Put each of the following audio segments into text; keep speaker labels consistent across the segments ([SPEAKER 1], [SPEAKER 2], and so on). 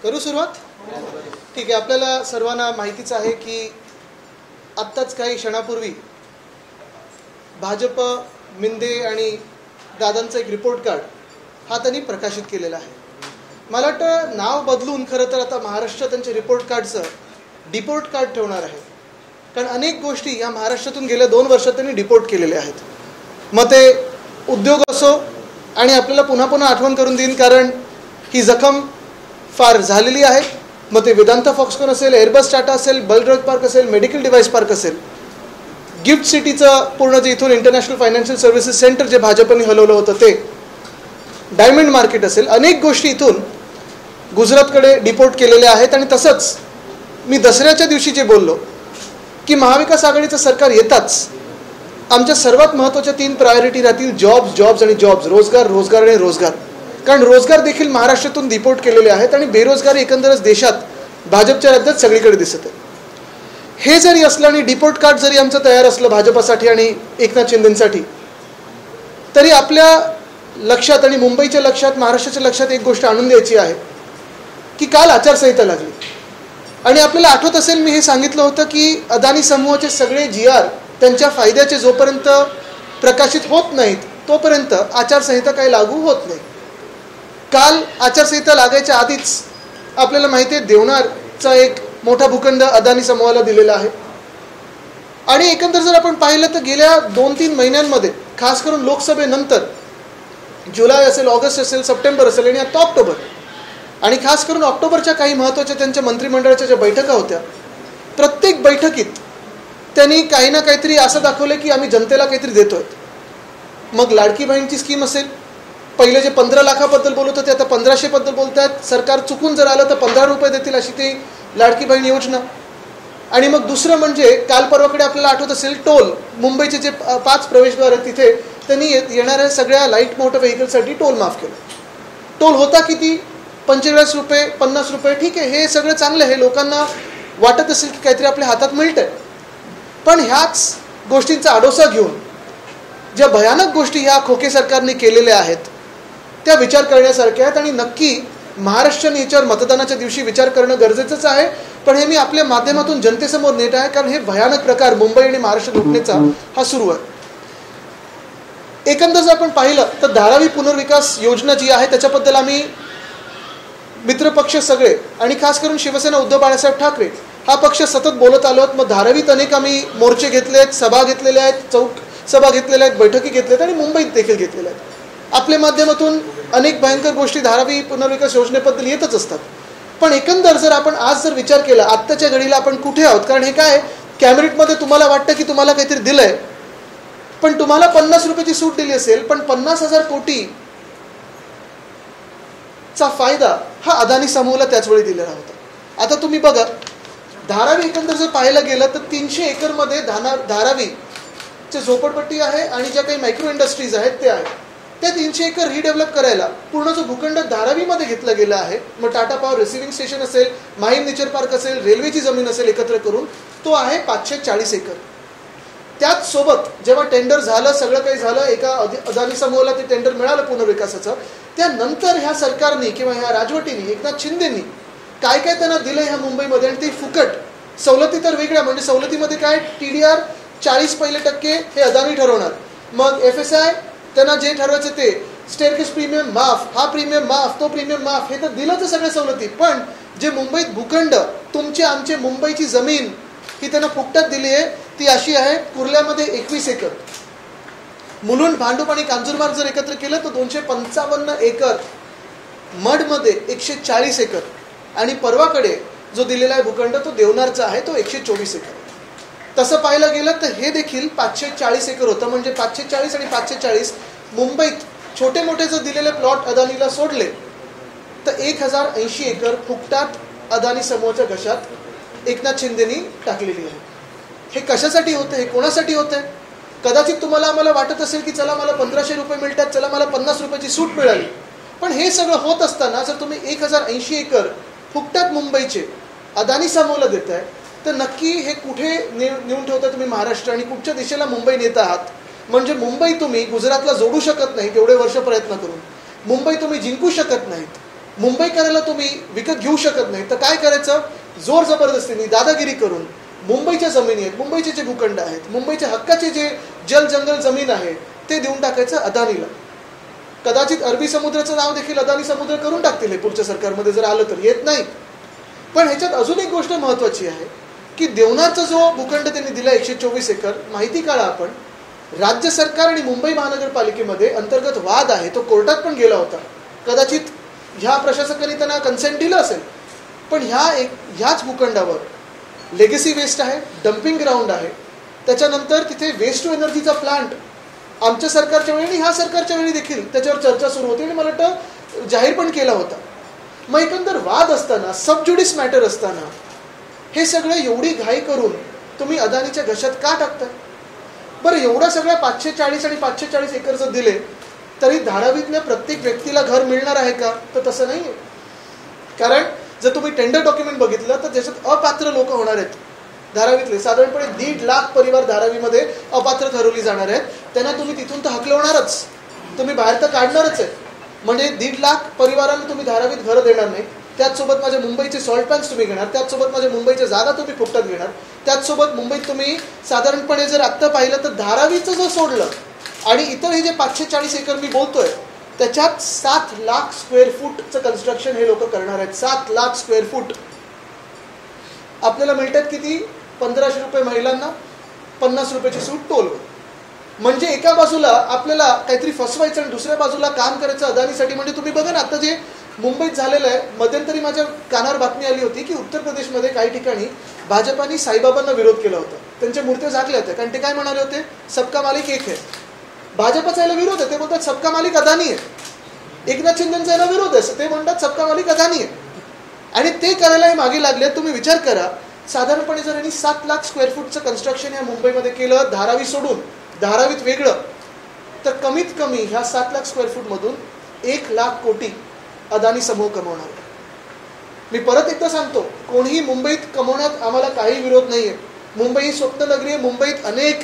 [SPEAKER 1] करू सुरुवात? ठीक आहे. आपल्याला सर्वांना माहितीच आहे की आत्ताच काही क्षणापूर्वी भाजप, मिंदे आणि दादांचं एक रिपोर्ट कार्ड हा त्यांनी प्रकाशित केलेला आहे. मला वाटतं नाव बदलून खरं तर आता महाराष्ट्र त्यांच्या रिपोर्ट कार्डचं डिपोर्ट कार्ड ठेवणार आहे. कारण अनेक गोष्टी या महाराष्ट्रातून गेल्या 2 वर्षात त्यांनी डिपोर्ट केलेल्या आहेत. मग ते उद्योग असो, आणि आपल्याला पुन्हा पुन्हा आठवण करून देईन कारण ही जखम फार झालेली आहे. मग ते वेदांता फॉक्सकॉन असेल, एअरबस टाटा असेल, बलड्रग पार्क असेल, मेडिकल डिव्हाइस पार्क असेल, गिफ्ट सिटीचं पूर्ण जे इथून इंटरनॅशनल फायनान्शियल सर्व्हिसेस सेंटर जे भाजपने हलवलं होतं ते, डायमंड मार्केट असेल, अनेक गोष्टी इथून गुजरातकडे डिपोर्ट केलेल्या आहेत. आणि तसंच मी दसऱ्याच्या दिवशी जे बोललो की महाविकास आघाडीचं सरकार येताच आमच्या सर्वात महत्त्वाच्या 3 प्रायोरिटी राहतील: जॉब्स, जॉब्स आणि जॉब्स, रोजगार, रोजगार आणि रोजगार. कारण रोजगार देखील महाराष्ट्रातून डिपोर्ट केलेले आहेत आणि बेरोजगारी एकंदरच देशात भाजपच्या राज्यात सगळीकडे दिसत आहे. हे जरी असलं आणि डिपोर्ट कार्ड जरी आमचं तयार असलं भाजपसाठी आणि एकनाथ शिंदेसाठी, तरी आपल्या लक्षात आणि मुंबईच्या लक्षात, महाराष्ट्राच्या लक्षात एक गोष्ट आणून द्यायची आहे की काल आचारसंहिता लागली आणि आपल्याला आठवत असेल मी हे सांगितलं होतं की अदानी समूहाचे सगळे GR त्यांच्या फायद्याचे जोपर्यंत प्रकाशित होत नाहीत तोपर्यंत आचारसंहिता काही लागू होत नाही. काल आचारसंहिता लागायच्या आधीच आपल्याला माहिती आहे देवनारचा एक मोठा भूखंड अदानी समूहाला दिलेला आहे. आणि एकंदर जर आपण पाहिलं तर गेल्या 2-3 महिन्यांमध्ये, खास करून लोकसभेनंतर, जुलै असेल, ऑगस्ट असेल, सप्टेंबर असेल आणि आता ऑक्टोबर, आणि खास करून ऑक्टोबरच्या काही महत्त्वाच्या त्यांच्या मंत्रिमंडळाच्या ज्या बैठका होत्या, प्रत्येक बैठकीत त्यांनी काही ना काहीतरी असं दाखवलं की आम्ही जनतेला काहीतरी देतोय. मग लाडकी बहीणची स्कीम असेल, पहिले जे 15 लाखाबद्दल बोलत होते आता 1500 बोलत आहेत. सरकार चुकून जर आलं तर 15 रुपये देतील अशी ती लाडकी बहीण योजना. आणि मग दुसरं म्हणजे काल परवाकडे आपल्याला आठवत असेल टोल, मुंबईचे जे 5 प्रवेशद्वार आहेत तिथे त्यांनी येणाऱ्या सगळ्या लाईट मोटर व्हेकलसाठी टोल माफ केलं. टोल होता किती? 45 रुपये, 50 रुपये. ठीक आहे, हे सगळं चांगलं आहे, लोकांना वाटत असेल की काहीतरी आपल्या हातात मिळतंय. पण ह्याच गोष्टींचा आडोसा घेऊन ज्या भयानक गोष्टी ह्या खोके सरकारने केलेल्या आहेत त्या विचार करण्यासारख्या आहेत. आणि नक्की महाराष्ट्राने याच्यावर मतदानाच्या दिवशी विचार करणं गरजेचंच आहे. पण हे मी आपल्या माध्यमातून जनतेसमोर नेत आहे कारण हे भयानक प्रकार मुंबई आणि महाराष्ट्र लुटण्याचा हा सुरू आहे. एकंदर जर आपण पाहिलं तर धारावी पुनर्विकास योजना जी आहे त्याच्याबद्दल आम्ही मित्रपक्ष सगळे आणि खास करून शिवसेना उद्धव बाळासाहेब ठाकरे हा पक्ष सतत बोलत आलो आहोत. मग धारावीत अनेक आम्ही मोर्चे घेतले आहेत, सभा घेतलेल्या आहेत, चौक सभा घेतलेल्या आहेत, बैठकी घेतल्या आहेत आणि मुंबईत देखील घेतलेल्या आहेत. आपल्या माध्यमातून अनेक भयंकर गोष्टी धारावी पुनर्विकास योजनेबद्दल येतच असतात. पण एकंदर जर आपण आज जर विचार केला आत्ताच्या घडीला आपण कुठे आहोत, कारण हे काय कॅबिनेटमध्ये तुम्हाला वाटतं की तुम्हाला काहीतरी दिलंय, पण तुम्हाला 50 रुपयाची सूट दिली असेल, पण 50,000 कोटीचा फायदा हा अदानी समूहाला त्याचवेळी दिलेला होता. आता तुम्ही बघा, धारावी एकंदर जर पाहायला गेलं तर 300 एकरमध्ये धारावीचे झोपडपट्टी आहे आणि ज्या काही मायक्रो इंडस्ट्रीज आहेत ते आहेत. त्या 300 एकर रिडेव्हलप करायला पूर्ण जो भूखंड धारावीमध्ये घेतला गेला आहे, मग टाटा पॉवर रिसिव्हिंग स्टेशन असेल, माहीम नेचर पार्क असेल, रेल्वेची जमीन असेल, एकत्र करून तो आहे 540 एकर. त्याच सोबत जेव्हा टेंडर झालं, सगळं काही झालं, एका अदानी समूहाला ते टेंडर मिळालं पुनर्विकासाचं, त्यानंतर ह्या सरकारने किंवा ह्या राजवटीने, एकनाथ शिंदेंनी काय काय त्यांना दिलं ह्या मुंबईमध्ये, आणि ते फुकट. सवलती तर वेगळ्या, म्हणजे सवलतीमध्ये काय TDR 40% हे अदानी ठरवणार, मग FSI त्यांना जे ठरवायचं ते, स्टेअरकेस प्रीमियम माफ, हा प्रीमियम माफ, तो प्रीमियम माफ, हे तर दिलं तर सगळ्या सवलती. पण जे मुंबईत भूखंड, तुमचे आमचे मुंबईची जमीन ही त्यांना फुकटात दिली आहे. ती अशी आहे, कुर्ल्यामध्ये 21 एकर, मुलुंड, भांडूप आणि कांजूरमार्ग जर एकत्र केलं तर 255 एकर, मडमध्ये 140 एकर, आणि परवाकडे जो दिलेला आहे भूखंड तो देवनारचा आहे, तो 124 एकर. तसं पाहायला गेलं तर हे देखील 540 एकर होतं. म्हणजे 540 आणि 540 मुंबईत छोटे मोठे जर दिलेले प्लॉट अदानीला सोडले तर 1080 एकर फुकटात अदानी समूहाच्या घशात एकनाथ शिंदेनी टाकलेली आहे. हे कशासाठी होतं, हे कोणासाठी होतं? कदाचित तुम्हाला आम्हाला वाटत असेल की चला मला 1500 रुपये मिळतात, चला मला 50 रुपयाची सूट मिळाली. पण हे सगळं होत असताना जर तुम्ही 1080 एकर फुकटात मुंबईचे अदानी समूहाला देताय तर नक्की हे कुठे नेऊन ठेवता तुम्ही महाराष्ट्र, आणि कुठच्या दिशेला मुंबई नेत आहात? म्हणजे मुंबई तुम्ही गुजरातला जोडू शकत नाही तेवढे वर्ष प्रयत्न करून. मुंबई तुम्ही जिंकू शकत नाहीत, मुंबईकराला तुम्ही विकत घेऊ शकत नाही, तर काय करायचं? जोर जबरदस्तीने दादागिरी करून मुंबईच्या जमिनी आहेत, मुंबईचे जे भूखंड आहेत, मुंबईच्या हक्काचे जे जल जंगल जमीन आहे ते देऊन टाकायचं अदानीला. कदाचित अरबी समुद्राचं नाव देखील अदानी समुद्र करून टाकतील हे पुढच्या सरकारमध्ये जर आलं तर, येत नाही. पण ह्याच्यात अजून एक गोष्ट महत्वाची आहे की देवनारचा जो भूखंड त्यांनी दिला 124 एकर, माहिती काढा आपण, राज्य सरकार आणि मुंबई महानगरपालिकेमध्ये अंतर्गत वाद आहे, तो कोर्टात पण गेला होता. कदाचित ह्या प्रशासकांनी त्यांना कन्सेंट दिलं असेल, पण ह्याच भूखंडावर लेगसी वेस्ट आहे, डम्पिंग ग्राउंड आहे, त्याच्यानंतर तिथे वेस्ट टू एनर्जीचा प्लांट आमच्या सरकारच्या वेळी आणि ह्या सरकारच्या वेळी देखील त्याच्यावर चर्चा सुरू होती आणि मला वाटतं जाहीर पण केला होता. मग एकंदर वाद असताना, सबज्युडिस मॅटर असताना हे सगळं एवढी घाई करून तुम्ही अदानीच्या घशात का टाकताय? बरं, एवढ्या सगळ्या 540 आणि 540 एकर जर दिले तरी धारावीतल्या प्रत्येक व्यक्तीला घर मिळणार आहे का? तर तसं नाही आहे. कारण जर तुम्ही टेंडर डॉक्युमेंट बघितलं तर त्याच्यात अपात्र लोक होणार आहेत. धारावीतले साधारणपणे 1.5 लाख परिवार धारावीमध्ये अपात्र ठरवली जाणार आहेत. त्यांना तुम्ही तिथून तर हकलवणारच, तुम्ही बाहेर तर काढणारच आहे. म्हणजे 1.5 लाख परिवारांना तुम्ही धारावीत घरं देणार नाही. त्याचसोबत माझ्या मुंबईचे सॉल्ट पॅन्स तुम्ही घेणार, त्याचसोबत माझ्या मुंबईच्या जागा तुम्ही फुकटात घेणार, त्याचसोबत मुंबईत तुम्ही साधारणपणे जर आत्ता पाहिलं तर धारावीचं जर सोडलं आणि इतर हे जे 540 एकर मी बोलतोय त्याच्यात 7 लाख स्क्वेअर फूटचं कन्स्ट्रक्शन हे लोक करणार आहेत. 7 लाख स्क्वेअर फूट. आपल्याला मिळतात किती? 1500 रुपये महिलांना, 50 रुपयाची सूट टोलवर. म्हणजे एका बाजूला आपल्याला काहीतरी फसवायचं आणि दुसऱ्या बाजूला काम करायचं अदानीसाठी. म्हणजे तुम्ही बघा ना, आता जे मुंबईत झालेलं आहे, मध्यंतरी माझ्या कानावर बातमी आली होती की उत्तर प्रदेशमध्ये काही ठिकाणी भाजपाने साईबाबांना विरोध केला होता, त्यांच्या मूर्त्या झाकल्या होत्या, कारण ते काय म्हणाले होते? सबका मालिक एक है. भाजपचा याला विरोध आहे, ते बोलतात सबका मालिक अदानी आहे. एकनाथ शिंदेचा याला विरोध आहे, ते म्हणतात सबका मालिक अदानी आहे. आणि ते करायला मागे लागले. तुम्ही विचार करा, साधारणपणे जर यांनी 7 लाख स्क्वेअर फूटचं कन्स्ट्रक्शन या मुंबईमध्ये केलं, धारावी सोडून, धारावीत वेगळं, तर कमीत कमी ह्या 7 लाख स्क्वेअर फूटमधून 1 लाख कोटी अदानी समूह कमवणार. मी परत एकदा सांगतो, कोणीही मुंबईत कमवण्यात आम्हाला काही विरोध नाहीये. मुंबई ही स्वप्ननगरी आहे. मुंबईत अनेक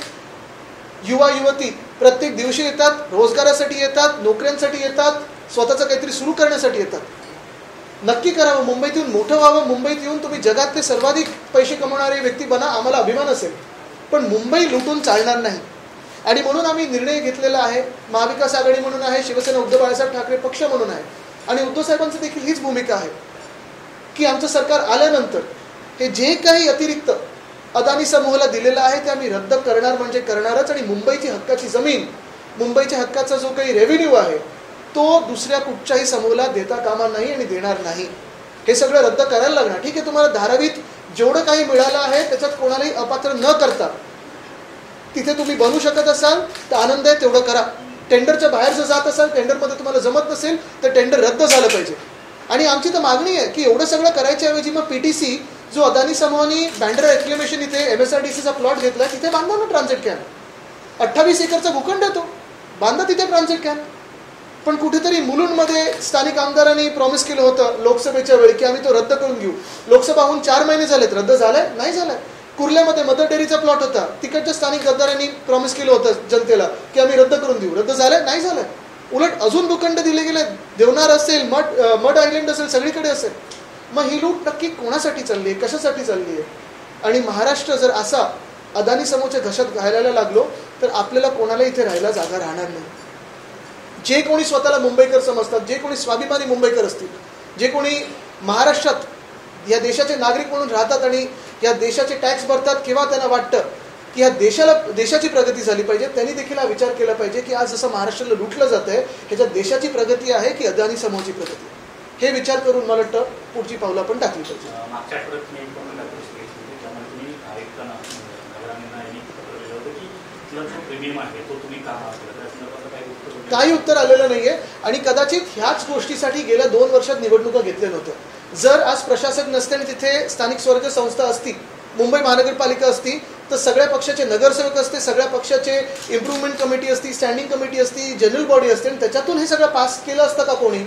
[SPEAKER 1] युवा युवती प्रत्येक दिवशी येतात, रोजगारासाठी येतात, नोकऱ्यांसाठी येतात, स्वतःचं काहीतरी सुरू करण्यासाठी येतात. नक्की करावं, मुंबईत येऊन मोठं व्हावं, मुंबईत येऊन तुम्ही जगातले सर्वाधिक पैसे कमवणारे व्यक्ती बना, आम्हाला अभिमान असेल. पण मुंबई लुटून चालणार नाही. आणि म्हणून आम्ही निर्णय घेतलेला आहे, महाविकास आघाडी म्हणून आहे, शिवसेना उद्धव बाळासाहेब ठाकरे पक्ष म्हणून आहे, आणि उद्धव साहेबांची देखील हीच भूमिका आहे की आमचं सरकार आल्यानंतर हे जे काही अतिरिक्त अदानी समूहाला दिलेलं आहे ते आम्ही रद्द करणार म्हणजे करणारच. आणि मुंबईची हक्काची जमीन, मुंबईच्या हक्काचा जो काही रेव्हेन्यू आहे तो दुसऱ्या कुठच्याही समूहाला देता कामा नाही आणि देणार नाही. हे सगळं रद्द करायला लागणार. ठीक आहे, तुम्हाला धारावीत जेवढं काही मिळालं आहे त्याच्यात कोणालाही अपात्र न करता तिथे तुम्ही बनवू शकत असाल तर आनंद आहे, तेवढं करा. टेंडरच्या बाहेर जर जात असाल, टेंडरमध्ये तुम्हाला जमत नसेल तर टेंडर रद्द झालं पाहिजे. आणि आमची तर मागणी आहे की एवढं सगळं करायच्या ऐवजी मग PTC जो अदानी समूहाने बँड्रा रेक्लेमेशन इथे MSRDCचा प्लॉट घेतला, तिथे बांधा ना ट्रान्झिट कॅम्प. 28 एकरचा भूखंड आहे तो, बांधा तिथे ट्रान्झिट कॅम्प. पण कुठेतरी मुलुंडमध्ये स्थानिक आमदारांनी प्रॉमिस केलं होतं लोकसभेच्या वेळी की आम्ही तो रद्द करून घेऊ. लोकसभा होऊन 4 महिने झालेत, रद्द झालाय? नाही झालाय. कुर्ल्यामध्ये मदर डेअरीचा प्लॉट होता, तिकडच्या स्थानिक गद्दारांनी प्रॉमिस केलं होतं जनतेला की आम्ही रद्द करून देऊ, रद्द झालंय? नाही झालंय. उलट अजून भूखंड दिले गेले, देवनार असेल, मड आयलंड असेल, सगळीकडे असेल. मग ही लूट नक्की कोणासाठी चालली आहे, कशासाठी चालली आहे? आणि महाराष्ट्र जर असा अदानी समूहाच्या घशात घालायला लागलो तर आपल्याला कोणाला इथे राहायला जागा राहणार नाही. जे कोणी स्वतःला मुंबईकर समजतात, जे कोणी स्वाभिमानी मुंबईकर असतील, जे कोणी महाराष्ट्रात या देशाचे नागरिक म्हणून राहतात आणि या देशाचे टॅक्स भरतात, किंवा त्यांना वाटतं की या देशाची प्रगती झाली पाहिजे, त्यांनी देखील हा विचार केला पाहिजे की आज जसं महाराष्ट्राला लुटलं जात आहे ह्याच्यात देशाची प्रगती आहे की अदानी समूहाची प्रगती. हे विचार करून मला वाटतं पुढची पावलं आपण टाकली पाहिजे.
[SPEAKER 2] मागच्या आठवड्यात मी त्यामुळे तुम्ही आयुक्तांना नगरांना पत्र दिलं होतं की तिथला जो प्रीमियम आहे तो तुम्ही का मागला, त्या संदर्भात
[SPEAKER 1] काही उत्तर आलेलं नाहीये. आणि कदाचित ह्याच गोष्टीसाठी गेल्या 2 वर्षात निवडणुका घेतल्या नव्हत्या. जर आज प्रशासक नसते आणि तिथे स्थानिक स्वराज्य संस्था असती, मुंबई महानगरपालिका असती, तर सगळ्या पक्षाचे नगरसेवक असते, सगळ्या पक्षाचे इम्प्रूव्हमेंट कमिटी असती, स्टँडिंग कमिटी असती, जनरल बॉडी असते, आणि त्याच्यातून हे सगळं पास केलं असतं का कोणी?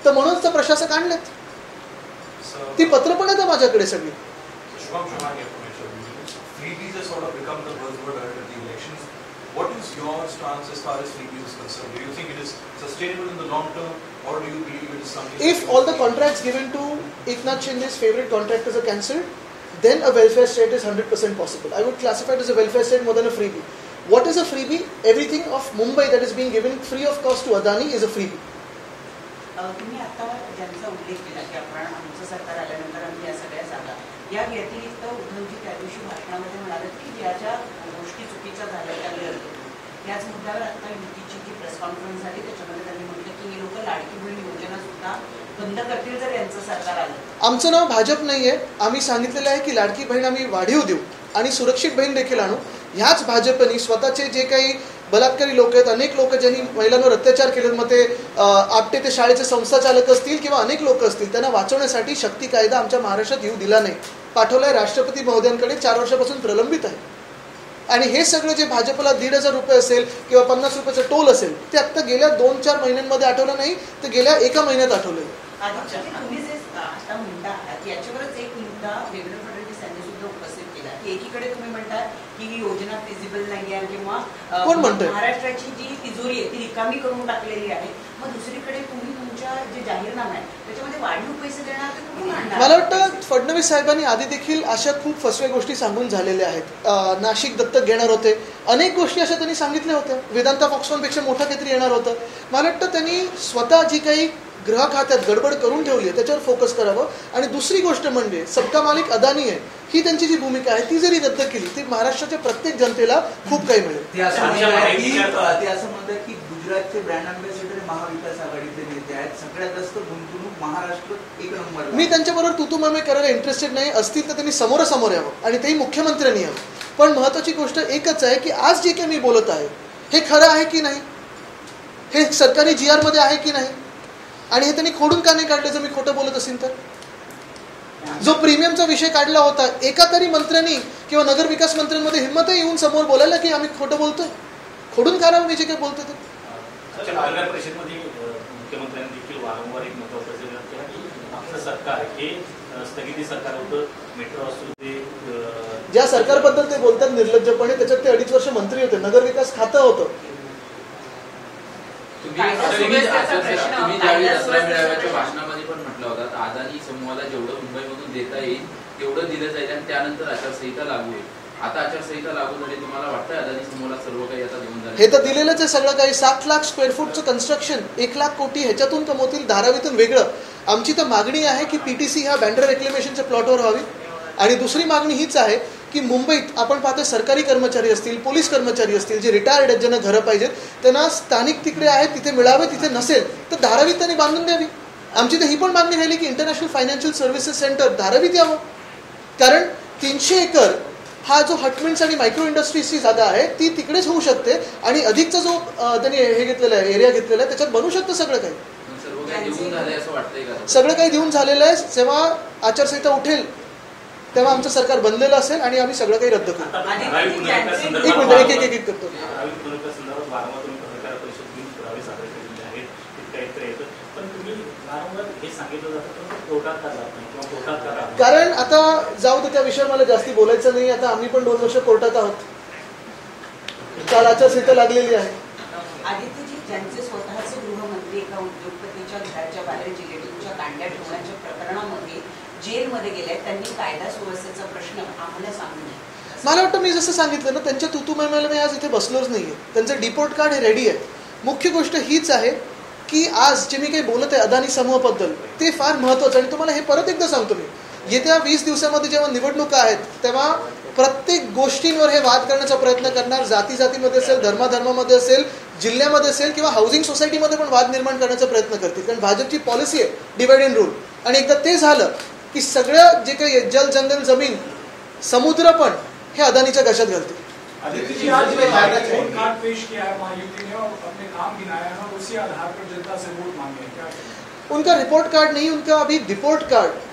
[SPEAKER 1] तर म्हणूनच तर प्रशासक आणलेत. ती पत्र पण येतं माझ्याकडे सगळी.
[SPEAKER 3] What is your stance as far as freebie is concerned? Do you think it is sustainable in the long term, or do you believe it is something?
[SPEAKER 1] If all the contracts given to Eknath Shinde's favorite contractors are cancelled, then a welfare state is 100% possible. I would classify it as a welfare state more than a freebie. What is a freebie? Everything of Mumbai that is being given free of cost to Adani is a freebie.
[SPEAKER 4] तुम्ही आता ज्यांचा उल्लेख केला की आपण आमचं सरकार आल्यानंतर आम्ही या सगळ्या जागा, या व्यतिरिक्त उद्धवजी त्या दिवशी भाषणामध्ये म्हणाले की ज्या ज्या गोष्टी चुकीच्या झाल्या त्या रद्द करू. त्याच मुद्द्यावर आता युतीची जी प्रेस कॉन्फरन्स झाली त्याच्यामध्ये त्यांनी म्हटलं की हे लोक लाडकी बहीण योजना सुद्धा बंद करतील जर यांचं सरकार आलं.
[SPEAKER 1] आमचं नाव भाजप नाहीये. आम्ही सांगितलेलं आहे की लाडकी बहीण आम्ही वाढीव देऊ आणि सुरक्षित बहीण देखील आणू. ह्याच भाजपनी स्वतःचे जे काही बलात्कारी लोक आहेत, अनेक लोक ज्यांनी महिलांवर अत्याचार केले, मग ते आपटे ते शाळेचे संस्थाचालक असतील किंवा अनेक लोक असतील, त्यांना वाचवण्यासाठी शक्ती कायदा आमच्या महाराष्ट्रात येऊ दिला नाही. पाठवलाय राष्ट्रपती महोदयांकडे, 4 वर्षापासून प्रलंबित आहे. आणि हे सगळं जे भाजपला 1,500 रुपये असेल किंवा 50 रुपयाचं टोल असेल ते आत्ता गेल्या 2-4 महिन्यांमध्ये आठवलं नाही, तर गेल्या 1 महिन्यात आठवलं.
[SPEAKER 4] तुम्ही जे आता म्हणता आहात याच्यावरच एक मुद्दा देवेंद्र फडणवीस यांनी सुद्धा उपस्थित केला की एकीकडे तुम्ही म्हणता की ही योजना फिजिबल नाही आहे किंवा
[SPEAKER 1] कोण म्हणतंय?
[SPEAKER 4] महाराष्ट्राची जी तिजोरी आहे ती रिकामी करून टाकलेली आहे. मग दुसरीकडे तुम्ही तुमच्या जे जाहीरनामा आहे त्याच्यामध्ये वाढीव पैसे देणार ते कुठून आणणार?
[SPEAKER 1] मला वाटतं फडणवीस साहेबांनी आधी देखील अशा खूप फसव्या गोष्टी सांगून झालेल्या आहेत. नाशिक दत्तक घेणार होते, अनेक गोष्टी अशा त्यांनी सांगितल्या होत्या. वेदांता फॉक्सकॉनपेक्षा मोठं काहीतरी येणार होतं. मला वाटतं त्यांनी स्वतः जी काही ग्रह खात्यात गडबड करून ठेवली आहे त्याच्यावर फोकस करावं. आणि दुसरी गोष्ट म्हणजे सबका मालिक अदानी आहे, ही त्यांची जी भूमिका आहे ती जरी रद्द केली ती महाराष्ट्राच्या प्रत्येक जनतेला खूप काही मिळेल.
[SPEAKER 5] ते असं म्हणतात की गुजरातचे ब्रँड अँबॅसेडर महाविकास आघाडीचे नेते आहेत, सगळ्यात जास्त गुंतवणूक महाराष्ट्र 1 नंबर.
[SPEAKER 1] मी त्यांच्याबरोबर तुतुममे करायला इंटरेस्टेड नाही. असतील तर त्यांनी समोरासमोर यावं आणि तेही मुख्यमंत्र्यांनी यावं. पण महत्वाची गोष्ट एकच आहे की आज जे काही मी बोलत आहे हे खरं आहे की नाही, हे सरकारी GR मध्ये आहे की नाही, आणि हे त्यांनी खोडून का नाही काढलं जर मी खोटं बोलत असेल तर. जो प्रीमियमचा विषय काढला होता, एका तरी मंत्र्यांनी किंवा नगरविकास मंत्र्यांमध्ये हिंमत आहे येऊन समोर बोलायला की आम्ही खोटं बोलतोय? खोडून काढावं मी जे काही बोलतो ते.
[SPEAKER 2] पत्रकार परिषदेमध्ये मुख्यमंत्र्यांनी देखील वारंवार एक महत्त्वाचा प्रश्न केला की आपलं सरकार हे स्थगिती सरकार होतं, मेट्रो असू दे.
[SPEAKER 1] ज्या सरकारबद्दल ते बोलतात निर्लज्जपणे, त्याच्यात ते 2.5 वर्ष मंत्री होते, नगरविकास खातं होतं.
[SPEAKER 6] तुम्ही ज्यावेळी दसरा मेळाव्याच्या भाषणामध्ये पण म्हटलं होतं अदानी समूहाला जेवढं मुंबईमधून देता येईल तेवढं दिलं जाईल आणि त्यानंतर आचारसंहिता लागू होईल. आता आचारसंहिता लागू झाली, तुम्हाला वाटतं अदानी समूहाला सर्व काही आता देऊन झालं?
[SPEAKER 1] हे तर दिलेलंच आहे सगळं काही. 7 लाख स्क्वेअर फूटचं कन्स्ट्रक्शन, 1 लाख कोटी ह्याच्यातून कमवतील, धारावीतून वेगळं. आमची तर मागणी आहे की PTC ह्या बँड्रा रेक्लेमेशनच्या प्लॉटवर व्हावी. आणि दुसरी मागणी हीच आहे की मुंबईत आपण पाहतो सरकारी कर्मचारी असतील, पोलीस कर्मचारी असतील, जे रिटायर्ड आहेत, ज्यांना घरं पाहिजेत, त्यांना स्थानिक तिकडे आहेत तिथे मिळावे. तिथे नसेल तर धारावीत त्यांनी बांधून द्यावी. आमची तर ही पण मागणी राहिली की इंटरनॅशनल फायनान्शियल सर्व्हिसेस सेंटर धारावीत यावं. कारण 300 एकर हा जो हटमिन्स आणि मायक्रो इंडस्ट्रीजची जागा आहे ती तिकडेच होऊ शकते. आणि अधिकचा जो त्यांनी हे घेतलेला आहे, एरिया घेतलेला आहे, त्याच्यात बनू शकतं सगळं काही. सगळं काही देऊन झालेलं आहे. जेव्हा आचारसंहिता उठेल तेव्हा आमचं सरकार बनलेलं असेल आणि आम्ही सगळं काही रद्द करू. एक मिनिट एक करतो. कारण आता जाऊ दे, त्या विषयावर मला जास्ती बोलायचं नाही. आता आम्ही पण 2 वर्ष कोर्टात आहोत. काल आचारसंहिता लागलेली आहे.
[SPEAKER 4] आदित्यजी, ज्यांचे स्वतःचे गृहमंत्री एका उद्योगपतीच्या घराच्या बाहेर जिलेटिनच्या कांड्या ठेवण्याच्या प्रकरणामध्ये जेलमध्ये गेले, त्यांनी कायदा सुव्यवस्थेचा प्रश्न आम्हाला सांगू नये.
[SPEAKER 1] मला वाटतं मी जसं सांगितलं ना, त्यांच्या तुतुमयमेला मी आज इथे बसलोच नाहीये. त्यांचं डिपोर्ट कार्ड हे रेडी आहे. मुख्य गोष्ट हीच आहे की आज जे मी काही बोलत आहे अदानी समूहाबद्दल ते फार महत्त्वाचं. आणि तुम्हाला हे परत एकदा सांगतो मी, येत्या 20 दिवसामध्ये जेव्हा निवडणुका आहेत तेव्हा प्रत्येक गोष्टींवर हे वाद करण्याचा प्रयत्न करणार. जातीमध्ये असेल, धर्मामध्ये असेल, जिल्ह्यामध्ये असेल किंवा हाऊसिंग सोसायटीमध्ये पण वाद निर्माण करण्याचा प्रयत्न करतील. कारण भाजपची पॉलिसी आहे डिवाइड अँड रूल. आणि एकदा ते झालं की सगळं जे काही जल, जंगल, जमीन, समुद्र पण हे अदानीच्या घशात घालतील. उनका रिपोर्ट कार्ड नहीं, उनका अभी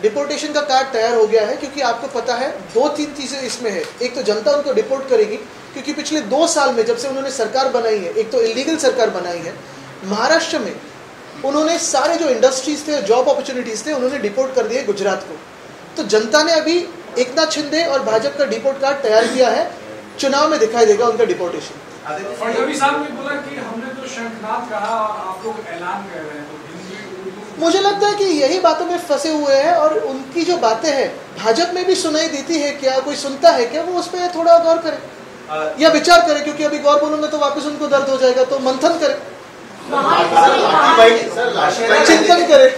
[SPEAKER 1] डिपोर्टेशन का कार्ड तैयार हो गया है. क्योंकि आपको पता है 2-3 चीजें इसमें है. एक तो जनता उनको डिपोर्ट करेगी क्योंकि पिछले 2 साल में जब से उन्होंने सरकार बनाई है, एक तो इलीगल सरकार बनाई है महाराष्ट्र में, उन्होंने सारे जो इंडस्ट्रीज थे, जॉब अपॉर्चुनिटीज थे, उन्होंने डिपोर्ट कर दिए गुजरात को. तो जनता ने अभी एकनाथ शिंदे और भाजपा का डिपोर्ट कार्ड तैयार किया है. चुनाव में दिखाई देगा उनका डिपोर्टेशन.
[SPEAKER 7] फडणवीस साहब ने बोला कि हमने तो शंखनाद कहा और आप लोग ऐलान कर रहे हैं, तो हिंदी उर्दू।
[SPEAKER 1] मुझे लगता है कि यही बातों में फंसे हुए हैं और उनकी जो बातें हैं भाजपा में भी सुनाई देती है क्या, कोई सुनता है क्या, वो उस पर थोड़ा गौर करे या विचार करे, क्योंकि अभी गौर बोलूंगा तो वापस उनको दर्द हो जाएगा, तो मंथन करे, चिंतन करे।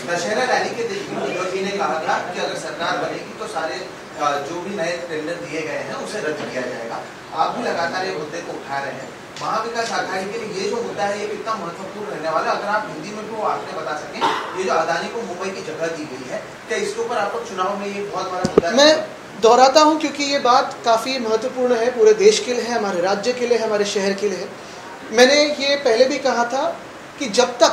[SPEAKER 5] दशहरा रैली के दिन उद्धव जी ने कहा था कि अगर सरकार बनेगी तो सारे जो भी नए टेंडर दिए गए हैं उसे रद्द किया जाएगा। आप भी लगातार ये मुद्दे को उठा रहे हैं। महाविकास आघाड़ी के लिए ये जो मुद्दा है ये कितना महत्वपूर्ण रहने वाला है, अगर आप हिंदी में भी वो आपने बता सकें, ये जो अदानी को मुंबई की जगह दी गई है, क्या इसके ऊपर आपको चुनाव में ये बहुत बड़ा मुद्दा है?
[SPEAKER 1] मैं दोहराता हूं क्योंकि ये बात काफ़ी महत्वपूर्ण है, पूरे देश के लिए है, हमारे राज्य के लिए, हमारे शहर के लिए है। मैंने ये पहले भी कहा था कि जब तक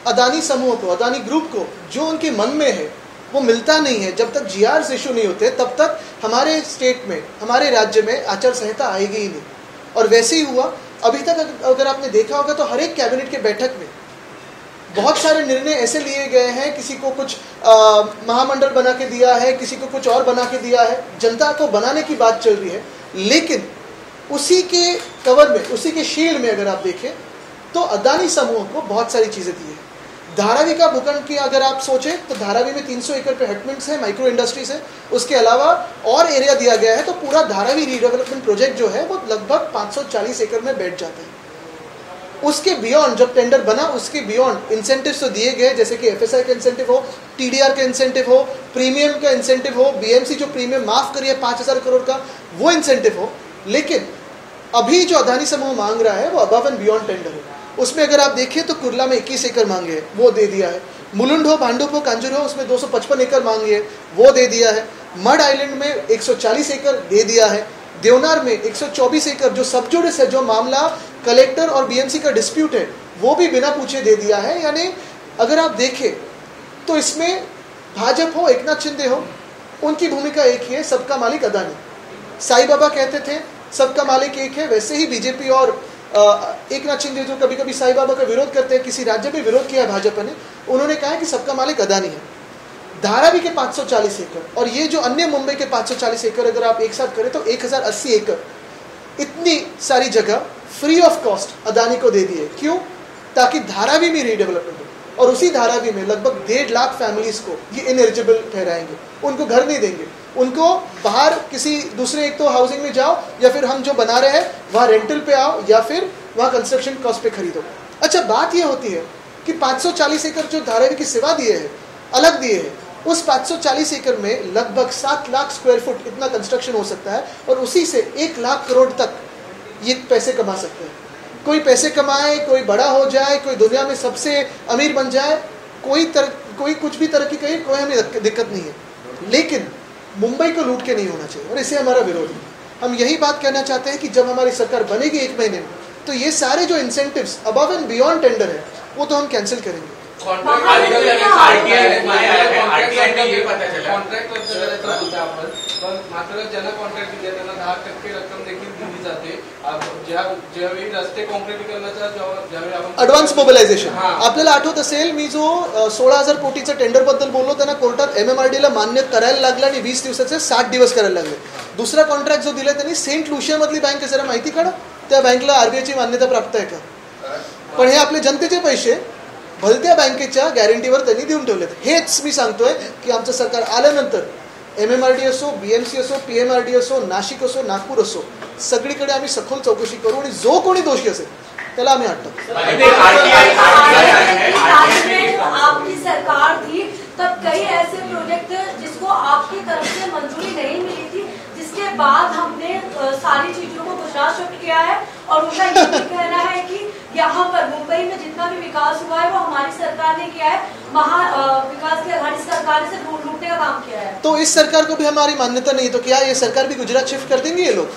[SPEAKER 1] अदानी समूह को, अदानी ग्रुप को जो उनके मन में है वो मिलता नहीं है, जब तक जीआरस इशू नहीं होते, तब तक हमारे स्टेट में, हमारे राज्य में आचार संहिता आएगी ही नहीं। और वैसे ही हुआ। अभी तक अगर आपने देखा होगा तो हर एक कैबिनेट के बैठक में बहुत सारे निर्णय ऐसे लिए गए हैं, किसी को कुछ महामंडल बना के दिया है, किसी को कुछ और बना के दिया है, जनता को बनाने की बात चल रही है, लेकिन उसी के कवर में, उसी के शील्ड में अगर आप देखें तो अदानी समूह को बहुत सारी चीज़ें दी है। धारावी का भूखंड की अगर आप सोचें तो धारावी में 300 एकड़ पे हटमेंट्स है, माइक्रो इंडस्ट्रीज है, उसके अलावा और एरिया दिया गया है, तो पूरा धारावी रीडेवलपमेंट प्रोजेक्ट जो है वो लगभग 540 एकड़ में बैठ जाता है। उसके बियॉन्ड जब टेंडर बना, उसके बियॉन्ड इंसेंटिव्स तो दिए गए, जैसे कि एफएसआई का इंसेंटिव हो, टीडीआर का इंसेंटिव हो, प्रीमियम का इंसेंटिव हो, बीएमसी जो प्रीमियम माफ करिए 5000 करोड़ का वो इंसेंटिव हो, लेकिन अभी जो अदानी समूह मांग रहा है वो अबव एंड बियॉन्ड टेंडर है। उसमें अगर आप देखिए तो कुर्ला में 21 एकड़ मांगे है, वो दे दिया है। मुलुंड हो, भांडुप हो, कांजूर हो, उसमें 255 एकड़ मांगे है, वो दे दिया है। मड आइलैंड में 140 एकड़ दे दिया है। देवनार में 124 एकड़ जो सब जुडिस है, जो मामला कलेक्टर और बीएमसी का डिस्प्यूट है, वो भी बिना पूछे दे दिया है। यानी अगर आप देखें तो इसमें भाजपा हो, एकनाथ शिंदे हो, उनकी भूमिका एक ही है, सबका मालिक अदानी। साईं बाबा कहते थे सबका मालिक एक है, वैसे ही बीजेपी और एकनाथ शिंदे जो कभी कभी साईं बाबा का विरोध करते हैं, किसी राज्य में विरोध किया है भाजपा ने, उन्होंने कहा है कि सबका मालिक अदानी है। धारावी के 540 एकड़ और ये जो अन्य मुंबई के 540 एकड़ अगर आप एक साथ करें तो 1080 एकड़, इतनी सारी जगह फ्री ऑफ कॉस्ट अदानी को दे दी है। क्यों? ताकि धारावी में रीडेवलपमेंट हो, और उसी धारावी में लगभग 1.5 लाख फैमिलीज को ये इनएलिजिबल ठहराएंगे, उनको घर नहीं देंगे, उनको बाहर किसी दूसरे, एक तो हाउसिंग में जाओ या फिर हम जो बना रहे हैं वहाँ रेंटल पे आओ या फिर वहाँ कंस्ट्रक्शन कॉस्ट पे खरीदो। अच्छा, बात ये होती है कि 540 एकड़ जो धारावी की सेवा दिए है, अलग दिए है, उस 540 एकड़ में लगभग 7 लाख स्क्वायर फुट इतना कंस्ट्रक्शन हो सकता है और उसी से 1 लाख करोड़ तक ये पैसे कमा सकते हैं। कोई पैसे कमाए, कोई बड़ा हो जाए, कोई दुनिया में सबसे अमीर बन जाए, कोई कुछ भी तरक्की करे, कोई हमें दिक्कत नहीं है, लेकिन मुंबई को लूट के नहीं होना चाहिए, और इसे हमारा विरोध है। हम यही बात कहना चाहते हैं कि जब हमारी सरकार बनेगी 1 महीने में, तो ये सारे जो incentives above end beyond tender है वो तो हम कैंसिल करेंगे।
[SPEAKER 8] मात्र ज्यांना कॉन्ट्रॅक्ट दिले त्यांना 10% रक्कम देखील दिली जाते। ज्यावेळी रस्ते कॉन्क्रीटीकरणाचा ज्यावेळी आपण
[SPEAKER 1] ॲडव्हान्स मोबिलायझेशन, आपल्याला आठवत असेल मी जो 16,000 कोटीचा टेंडर बद्दल बोललो, त्यांना कोर्टात MMRDला मान्य करायला लागलं आणि 20 दिवसाचे 60 दिवस करायला लागले। दुसरा कॉन्ट्रॅक्ट जो दिला त्यांनी सेंट लुशिया मधली बँक आहे, जरा माहिती काढा, त्या बँकला RBIची मान्यता प्राप्त आहे का? पण हे आपले जनतेचे पैसे भलत्या बँकेच्या गॅरंटीवर त्यांनी देऊन ठेवलेत। हेच मी सांगतोय की आमचं सरकार आल्यानंतर MMRD असो, BMC असो, PMRD असो, नाशिक असो, नागपूर असो, सगळीकडे आम्ही सखोल चौकशी करू आणि जो कोणी दोषी असेल त्याला आम्ही अटक।
[SPEAKER 9] आपकी सरकार थी तब कई ऐसे प्रोजेक्ट जिसको आपकी तरफ से मंजूरी नहीं मिली थी, जिसके बाद हमने सारी चीजों को गुजरात शिफ्ट किया है और उनका ये भी कहना है कि यहाँ पर मुंबई में जितना भी विकास हुआ है वो हमारी सरकार ने किया है, विकास की आघाड़ी सरकार से लूटने का काम किया है।
[SPEAKER 1] तो इस सरकार को भी हमारी मान्यता नहीं, तो क्या ये सरकार भी गुजरात शिफ्ट कर देंगे ये लोग?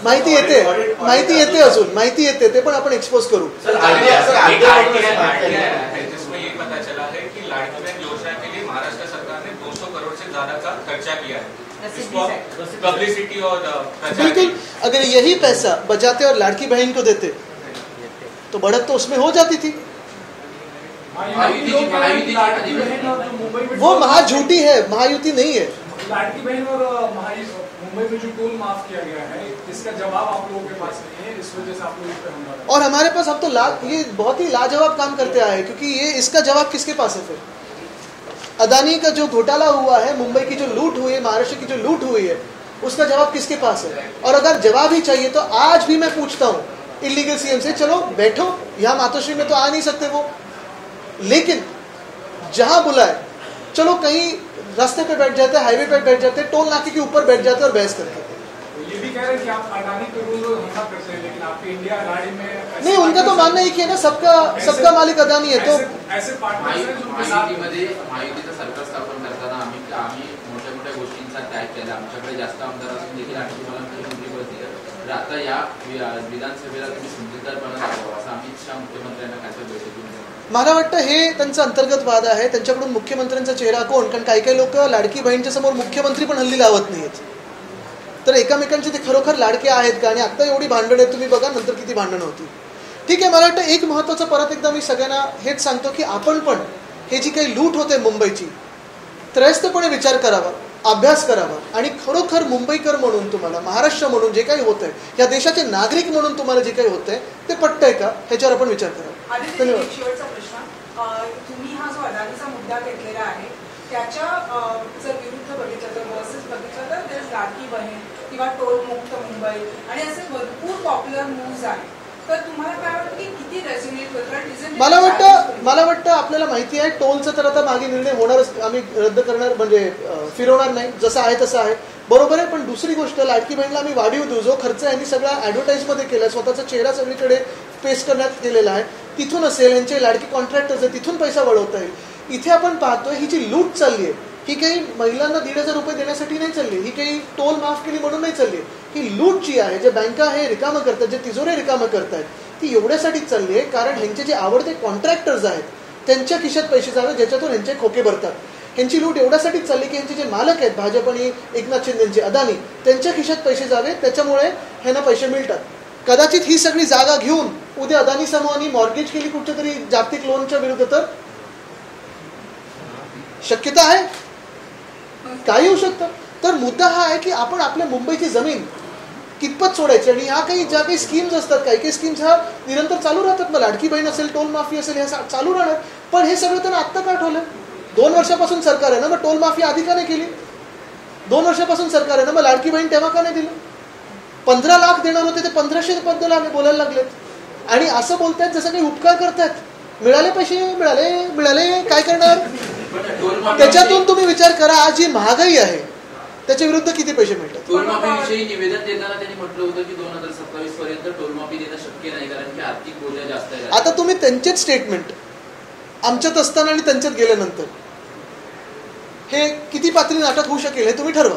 [SPEAKER 1] माहिती येते अजून माहिती येते, ते पण आपण एक्सपोज करू।
[SPEAKER 10] जिसमें ये पता चला है कि लाडकी बहन योजना के लिए महाराष्ट्र सरकार ने 200 करोड़ से ज्यादा का खर्चा किया है, पब्लिसिटी और
[SPEAKER 1] बिल्कुल। अगर यही पैसा बचाते और लाड़की बहन को देते तो बढ़त तो उसमें हो जाती थी। वो महाझूठी है, महायुति नहीं है।
[SPEAKER 7] लाडकी बहन और मुंबई में जो टोल माफ किया गया है, इसका जवाब आप लोगों के पास नहीं है, इस वजह से आप लोग इस पे हमला कर रहे हैं।
[SPEAKER 1] और हमारे पास अब तो ये बहुत ही लाजवाब काम करते आए, क्योंकि ये इसका जवाब किसके पास है फिर? अदानी का जो घोटाला हुआ है, मुंबई की जो लूट हुई है, महाराष्ट्र की जो लूट हुई है, उसका जवाब किसके पास है? और अगर जवाब ही चाहिए तो आज भी मैं पूछता हूँ इलीगल सीएम से, चलो बैठो, यहाँ मातोश्री में तो आ नहीं सकते वो, लेकिन जहां बुलाए चलो कहीं रास्ते पे बैठ जाते हैं, हाईवे पे बैठ जाते हैं, टोल नाके के ऊपर बैठ जाते हैं और बहस करते हैं।
[SPEAKER 7] ये भी कह रहे हैं कि आप अडानी पे रोज हमला करते हैं, लेकिन आपकी इंडिया गाड़ी में
[SPEAKER 1] नहीं, उनका तो मानना ही कि है ना, सबका मालिक अदानी है। तो
[SPEAKER 7] ऐसे
[SPEAKER 6] महायुतीचं सरकार स्थापन करताना आम्ही मोठ्या मोठ्या गोष्टींचा त्याग केला, आमच्याकडे जास्त आमदार असून देखील आणखी मला मुख्यमंत्रीपद दिलं, तर आता या विधानसभेला तुम्ही समजूतदारपणा दाखवा असं अमित शहा मुख्यमंत्र्यांना काय बैठकीत
[SPEAKER 1] मला वाटतं हे त्यांचा अंतर्गत वाद आहे, त्यांच्याकडून मुख्यमंत्र्यांचा चेहरा कोण, कारण काही काही लोक लाडकी बहीणच्या समोर मुख्यमंत्री पण हल्ली लावत नाहीत, तर एकामेकांचे ते खरोखर लाडके आहेत का? आणि आता एवढी भांडण आहेत, तुम्ही बघा नंतर किती भांडण होती. ठीक आहे, मला वाटतं एक महत्त्वाचं परत एकदा मी सगळ्यांना हेच सांगतो की आपण पण हे जी काही लूट होते मुंबईची, त्रयस्थपणे विचार करावा, अभ्यास करावा, आणि खरोखर मुंबईकर म्हणून तुम्हाला, महाराष्ट्र म्हणून जे काही होतंय, या देशाचे नागरिक म्हणून तुम्हाला जे काही होतंय ते पटतंय का, ह्याच्यावर आपण विचार करावा.
[SPEAKER 11] धन्यवाद. शेवटचा प्रश्न, तुम्ही हा जो अदानीचा मुद्दा घेतलेला आहे त्याच्या जर विरुद्ध बघितलं तर वर्सेस बघितलं तर there's लाडकी बहीण किंवा टोल मुक्त मुंबई आणि असे भरपूर पॉप्युलर मूव्ज आहेत, तर तुम्हाला काय वाटतं की किती रेझोनेट होतं?
[SPEAKER 1] मला वाटतं आपल्याला माहिती आहे टोलचं तर आता मागे निर्णय होणारच, आम्ही रद्द करणार म्हणजे फिरवणार नाही, जसं आहे तसं आहे, बरोबर आहे. पण दुसरी गोष्ट, लाडकी बहीणला आम्ही वाढीव देऊ, जो खर्च यांनी सगळा ॲडव्हर्टाईजमध्ये केला, स्वतःचा चेहरा सगळीकडे पेस्ट करण्यात गेलेला आहे, तिथून असेल, यांचे लाडकी कॉन्ट्रॅक्टर्स आहे, तिथून पैसा वळवता येईल. इथे आपण पाहतोय ही जी लूट चालली आहे, ही काही महिलांना 1,500 रुपये देण्यासाठी नाही चालली, ही काही टोल माफ केली म्हणून नाही चालली, ही लूट जी आहे, जे बँका हे रिकामं करतात, जे तिजोरे रिकामं करतायत, ती एवढ्यासाठीच चालली आहे कारण ह्यांचे जे आवडते कॉन्ट्रॅक्टर्स आहेत त्यांच्या खिशात पैसे जावे, ज्याच्यातून ह्यांचे खोके भरतात. ह्यांची लूट एवढ्यासाठीच चालली की ह्यांचे जे मालक आहेत, भाजप आणि एकनाथ शिंदेचे अदानी, त्यांच्या खिशात पैसे जावे, त्याच्यामुळे ह्यांना पैसे मिळतात. कदाचित ही सगळी जागा घेऊन उद्या अदानी समूहाने मॉर्गेज केली कुठच्या तरी जागतिक लोनच्या विरुद्ध, तर शक्यता आहे, काही होऊ शकतं. तर मुद्दा हा आहे की आपण आपल्या मुंबईची जमीन कितपत सोडायची, आणि ह्या काही ज्या काही स्कीम्स असतात, काही स्कीम्स ह्या निरंतर चालू राहतात. मग लाडकी बहीण असेल, टोल माफी असेल, हे चालू राहणार. पण हे सगळं त्यांना आत्ता का आठवलं? 2 वर्षापासून सरकार आहे ना, मग टोल माफी आधी का नाही केली? 2 वर्षापासून सरकार आहे ना, मग लाडकी बहीण तेव्हा का नाही दिलं? 15 लाख देणार होते, ते 1500 बद्दल आम्ही बोलायला लागलेत, आणि असं बोलतायत जसं काही उपकार करतायत. मिळाले पैसे, मिळाले, काय करणार? त्याच्यातून तुम्ही विचार करा, आज जी महागाई आहे त्याच्या विरुद्ध किती पैसे मिळतात.
[SPEAKER 6] टोलमाफीविषयी निवेदन देताना त्यांनी म्हटलं होतं की 2027 पर्यंत टोलमाफी देणं शक्य नाही, कारण की आर्थिक बोजा जास्त आहे.
[SPEAKER 1] आता तुम्ही त्यांचेच स्टेटमेंट आमच्यात असताना आणि त्यांच्यात गेल्यानंतर हे किती पातळी नाटक होऊ शकेल हे तुम्ही ठरवा.